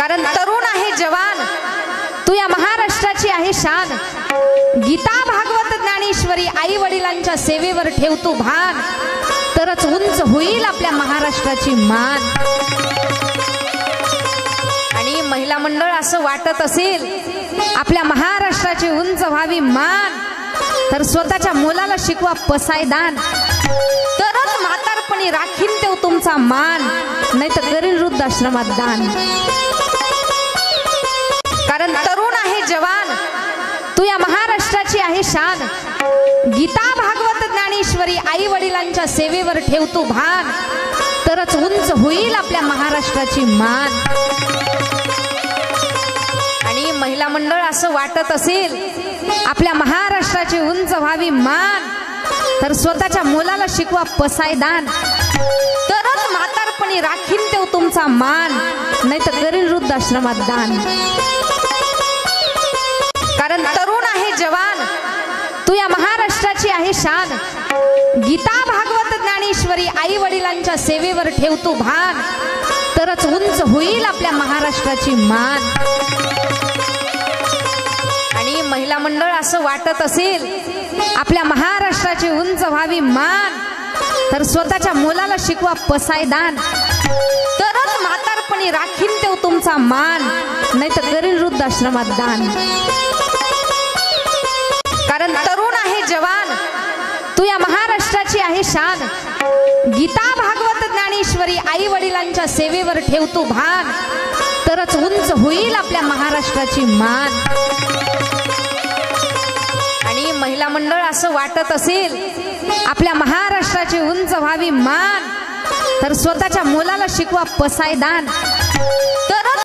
कारण तरुण आहे जवान, तू या महाराष्ट्राची आहे शान। गीता भागवत ज्ञानेश्वरी आई वडिलांच्या सेवेवर ठेव तू भान, तरच उंच होईल आपल्या महाराष्ट्राची मान। आणि महिला मंडळ असं वाटत असेल आपल्या महाराष्ट्राची उंच व्हावी मान, तर स्वतःच्या मुलाला शिकवा पसायदान, तरच म्हातारपणी राखीन तेव तुमचा मान, नाही तर करीन वृद्धाश्रमात दान। कारण तरुण आहे जवान, तू या महाराष्ट्राची आहे शान। गीता भागवत ज्ञानेश्वरी आई वडिलांच्या सेवेवर ठेव तू भान, तरच उंच होईल आपल्या महाराष्ट्राची मान। आणि महिला मंडळ असं वाटत असेल आपल्या महाराष्ट्राची उंच व्हावी मान, तर स्वतःच्या मुलाला शिकवा पसायदान, तरच म्हातारपणी राखीन तेव तुमचा मान, नाही तर करीन वृद्धाश्रमात दान। कारण तरुण आहे जवान, तू या महाराष्ट्राची आहे शान। गीता भागवत ज्ञानेश्वरी आई वडिलांच्या सेवेवर ठेव तू भान, तरच उंच होईल आपल्या महाराष्ट्राची मान। आणि महिला मंडळ असं वाटत असेल आपल्या महाराष्ट्राची उंच व्हावी मान, तर स्वतःच्या मुलाला शिकवा पसायदान, तरच म्हातारपणी राखीन तेव तुमचा मान, नाही तर करीन वृद्धाश्रमात दान। कारण तरुण आहे जवान, तू या महाराष्ट्राची आहे शान। गीता भागवत ज्ञानेश्वरी आई वडिलांच्या सेवेवर ठेव तू भान, तरच उंच होईल आपल्या महाराष्ट्राची मान। आणि महिला मंडळ असं वाटत असेल आपल्या महाराष्ट्राची उंच व्हावी मान, तर स्वतःच्या मुलाला शिकवा पसायदान,